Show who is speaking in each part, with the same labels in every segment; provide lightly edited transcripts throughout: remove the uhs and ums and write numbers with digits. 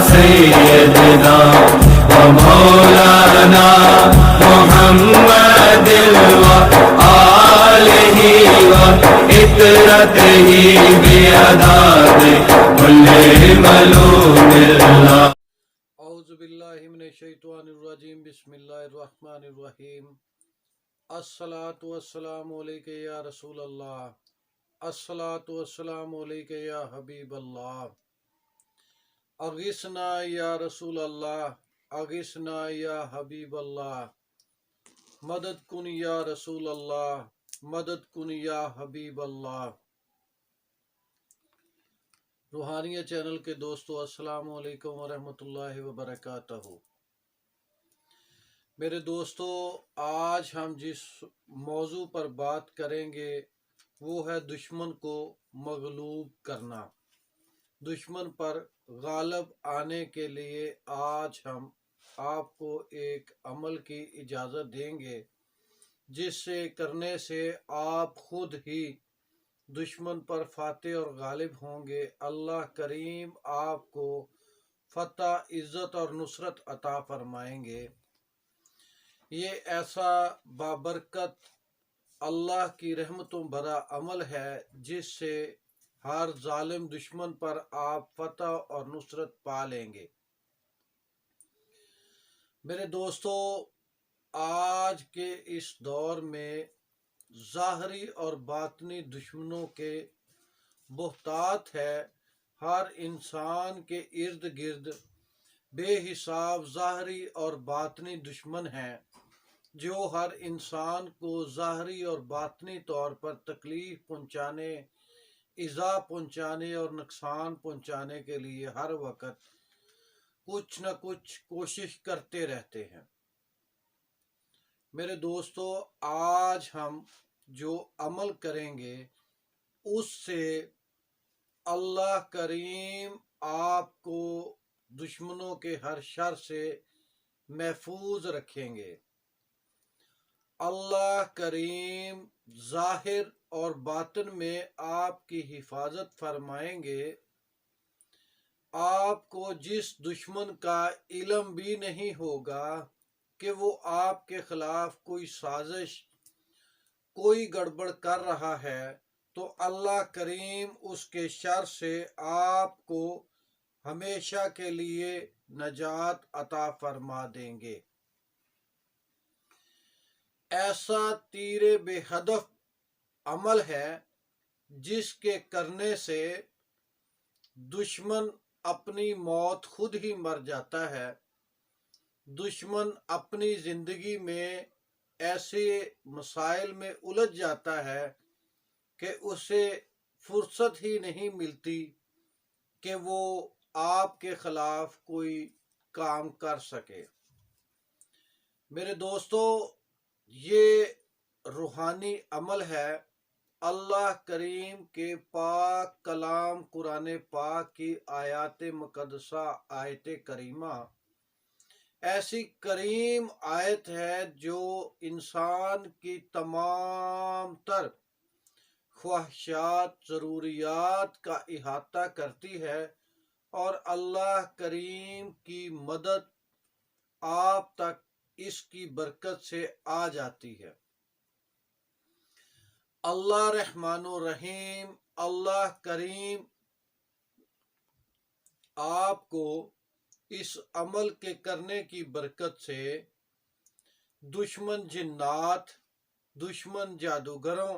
Speaker 1: سيدنا ومولانا محمد وآله وعترته بعداد كل ملوم الله.
Speaker 2: اعوذ باللہ من الشیطان الرجیم. بسم اللہ الرحمن الرحیم. الصلاۃ والسلام علیک یا رسول اللہ. الصلاۃ والسلام علیک یا حبیب اللہ. اغثنا یا رسول اللہ، اغثنا یا حبیب اللہ. مدد کن یا رسول اللہ، مدد کن یا حبیب اللہ. روحانیت چینل کے دوستو، السلام علیکم ورحمۃ اللہ وبرکاتہ. میرے دوستو، آج ہم جس موضوع پر بات کریں گے وہ ہے دشمن کو مغلوب کرنا. دشمن پر غالب آنے کے لیے آج ہم آپ کو ایک عمل کی اجازت دیں گے جس سے کرنے سے آپ خود ہی دشمن پر فاتح اور غالب ہوں گے. اللہ کریم آپ کو فتح، عزت اور نصرت عطا فرمائیں گے. یہ ایسا بابرکت اللہ کی رحمتوں بھرا عمل ہے جس سے ہر ظالم دشمن پر آپ فتح اور نصرت پا لیں گے. میرے دوستو، آج کے اس دور میں ظاہری اور باطنی دشمنوں کے بہتات ہے. ہر انسان کے ارد گرد بے حساب ظاہری اور باطنی دشمن ہیں جو ہر انسان کو ظاہری اور باطنی طور پر تکلیف پہنچانے، ایذا پہنچانے اور نقصان پہنچانے کے لیے ہر وقت کچھ نہ کچھ کوشش کرتے رہتے ہیں. میرے دوستو، آج ہم جو عمل کریں گے اس سے اللہ کریم آپ کو دشمنوں کے ہر شر سے محفوظ رکھیں گے. اللہ کریم ظاہر اور باطن میں آپ کی حفاظت فرمائیں گے. آپ کو جس دشمن کا علم بھی نہیں ہوگا کہ وہ آپ کے خلاف کوئی سازش، کوئی گڑبڑ کر رہا ہے، تو اللہ کریم اس کے شر سے آپ کو ہمیشہ کے لیے نجات عطا فرما دیں گے. ایسا تیر بے ہدف عمل ہے جس کے کرنے سے دشمن اپنی موت خود ہی مر جاتا ہے. دشمن اپنی زندگی میں ایسے مسائل میں الجھ جاتا ہے کہ اسے فرصت ہی نہیں ملتی کہ وہ آپ کے خلاف کوئی کام کر سکے. میرے دوستو، یہ روحانی عمل ہے. اللہ کریم کے پاک کلام قرآن پاک کی آیات مقدسہ، آیت کریمہ ایسی کریم آیت ہے جو انسان کی تمام تر خواہشات، ضروریات کا احاطہ کرتی ہے اور اللہ کریم کی مدد آپ تک اس کی برکت سے آ جاتی ہے. اللہ رحمان الرحیم، اللہ کریم آپ کو اس عمل کے کرنے کی برکت سے دشمن جنات، دشمن جادوگروں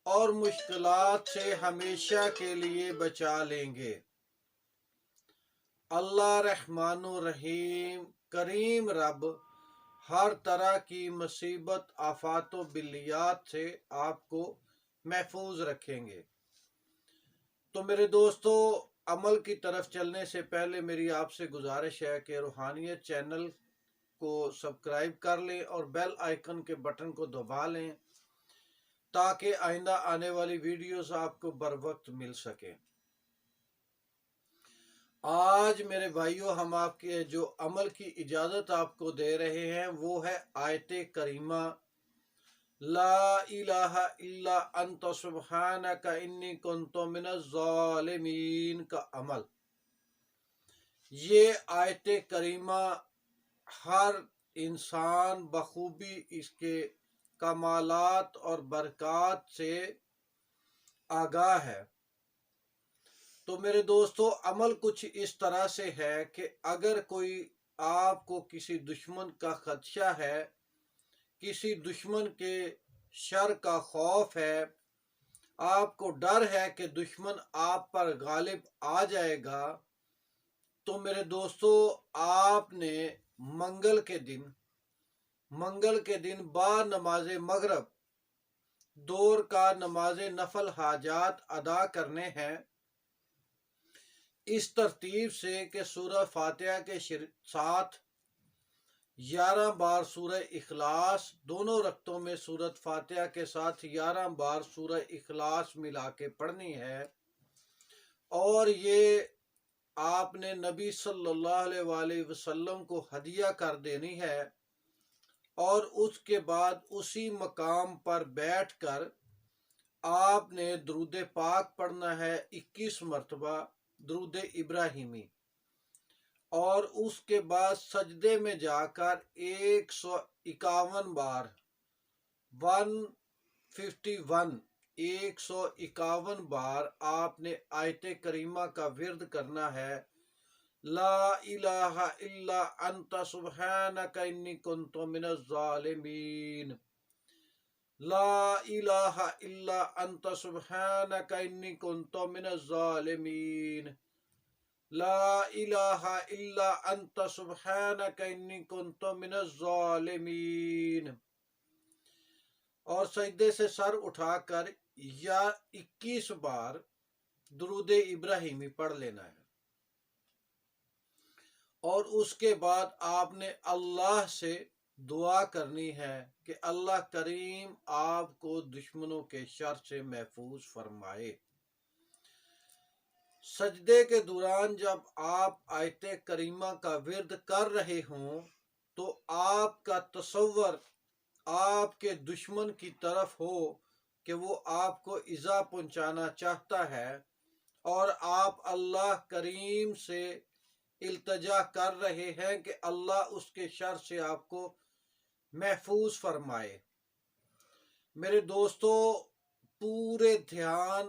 Speaker 2: اور مشکلات سے ہمیشہ کے لیے بچا لیں گے. اللہ رحمان الرحیم کریم رب ہر طرح کی مصیبت، آفات و بلیات سے آپ کو محفوظ رکھیں گے. تو میرے دوستو، عمل کی طرف چلنے سے پہلے میری آپ سے گزارش ہے کہ روحانیت چینل کو سبسکرائب کر لیں اور بیل آئیکن کے بٹن کو دبا لیں تاکہ آئندہ آنے والی ویڈیوز آپ کو بر وقت مل سکیں. آج میرے بھائیوں، ہم آپ کے جو عمل کی اجازت آپ کو دے رہے ہیں وہ ہے آیت کریمہ لا الہ الا انت سبحانک انی کنت من الظالمین کا عمل. یہ آیت کریمہ ہر انسان بخوبی اس کے کمالات اور برکات سے آگاہ ہے۔ تو میرے دوستو، عمل کچھ اس طرح سے ہے کہ اگر کوئی آپ کو کسی دشمن کا خدشہ ہے، کسی دشمن کے شر کا خوف ہے، آپ کو ڈر ہے کہ دشمن آپ پر غالب آ جائے گا، تو میرے دوستو آپ نے منگل کے دن بعد نماز مغرب دور کا نماز نفل حاجات ادا کرنے ہیں، اس ترتیب سے کہ سورہ فاتحہ کے ساتھ 11 بار سورہ اخلاص، دونوں رکعتوں میں سورہ فاتحہ کے ساتھ 11 بار سورہ اخلاص ملا کے پڑھنی ہے، اور یہ آپ نے نبی صلی اللہ علیہ وآلہ وسلم کو ہدیہ کر دینی ہے، اور اس کے بعد اسی مقام پر بیٹھ کر آپ نے درود پاک پڑھنا ہے 21 مرتبہ درود ابراہیمی، اور اس کے بعد سجدے میں جا کر 151 بار 151 بار آپ نے آیت کریمہ کا ورد کرنا ہے، لا الہ الا انت سبحانک انی کنت من الظالمین، لا الہ الا انت سبحانک انی کنت من الظالمین، لا الہ الا انت سبحانک انی کنت من الظالمین، اور سجدے سے سر اٹھا کر 21 بار درود ابراہیمی پڑھ لینا ہے، اور اس کے بعد آپ نے اللہ سے دعا کرنی ہے کہ اللہ کریم آپ کو دشمنوں کے شر سے محفوظ فرمائے۔ سجدے کے دوران جب آپ آیت کریمہ کا ورد کر رہے ہوں تو آپ کا تصور آپ کے دشمن کی طرف ہو کہ وہ آپ کو ایذا پہنچانا چاہتا ہے، اور آپ اللہ کریم سے التجا کر رہے ہیں کہ اللہ اس کے شر سے آپ کو محفوظ فرمائے۔ میرے دوستو، پورے دھیان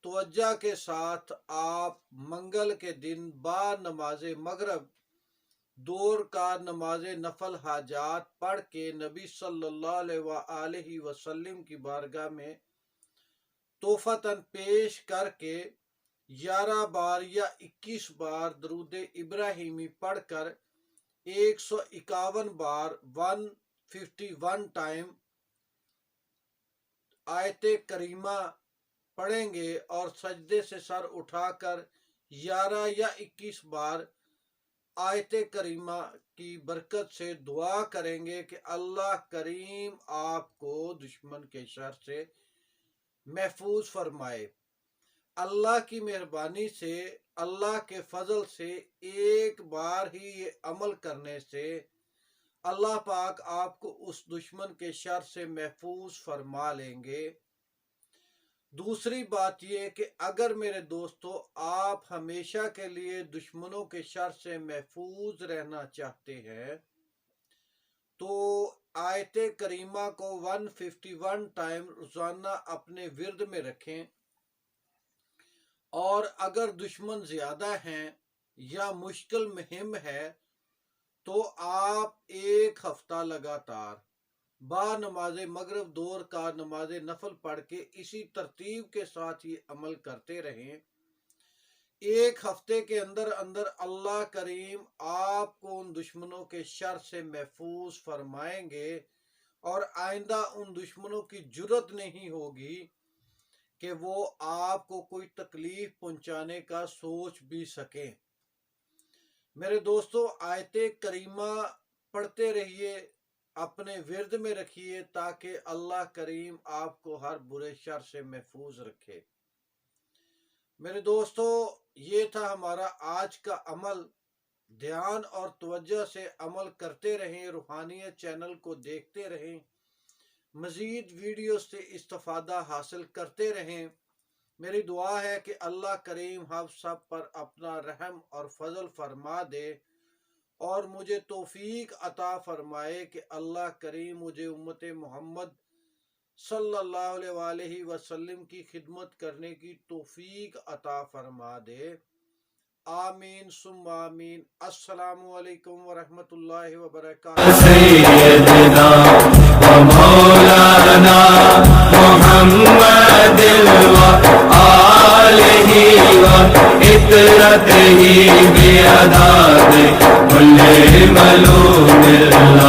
Speaker 2: توجہ کے ساتھ آپ منگل کے دن بعد نماز مغرب دور کا نماز نفل حاجات پڑھ کے نبی صلی اللہ علیہ وآلہ وسلم کی بارگاہ میں تحفتاً پیش کر کے 11 بار یا 21 بار درود ابراہیمی پڑھ کر 151 بار 151 ٹائم آیت کریمہ پڑھیں گے، اور سجدے سے سر اٹھا کر 11 یا 21 بار آیت کریمہ کی برکت سے دعا کریں گے کہ اللہ کریم آپ کو دشمن کے شر سے محفوظ فرمائے۔ اللہ کی مہربانی سے، اللہ کے فضل سے ایک بار ہی یہ عمل کرنے سے اللہ پاک آپ کو اس دشمن کے شر سے محفوظ فرما لیں گے۔ دوسری بات یہ کہ اگر میرے دوستو آپ ہمیشہ کے لیے دشمنوں کے شر سے محفوظ رہنا چاہتے ہیں تو آیت کریمہ کو 151 ٹائم روزانہ اپنے ورد میں رکھیں، اور اگر دشمن زیادہ ہیں یا مشکل مہم ہے تو آپ ایک ہفتہ لگاتار با نماز مغرب دور کا نماز نفل پڑھ کے اسی ترتیب کے ساتھ یہ عمل کرتے رہیں۔ ایک ہفتے کے اندر اللہ کریم آپ کو ان دشمنوں کے شر سے محفوظ فرمائیں گے، اور آئندہ ان دشمنوں کی جرت نہیں ہوگی کہ وہ آپ کو کوئی تکلیف پہنچانے کا سوچ بھی سکیں۔ میرے دوستو، آیت کریمہ پڑھتے رہیے، اپنے ورد میں رکھیے تاکہ اللہ کریم آپ کو ہر برے شر سے محفوظ رکھے۔ میرے دوستو، یہ تھا ہمارا آج کا عمل۔ دھیان اور توجہ سے عمل کرتے رہیں، روحانیت چینل کو دیکھتے رہیں، مزید ویڈیو سے استفادہ حاصل کرتے رہیں۔ میری دعا ہے کہ اللہ کریم ہم سب پر اپنا رحم اور فضل فرما دے اور مجھے توفیق عطا فرمائے کہ اللہ کریم مجھے امت محمد صلی اللہ علیہ وآلہ وسلم کی خدمت کرنے کی توفیق عطا فرما دے. آمین ثم آمین. السلام علیکم ورحمۃ اللہ وبرکاتہ.
Speaker 1: سيدنا ومولانا محمد وآله وإطرته بأداد كل ملوم الله.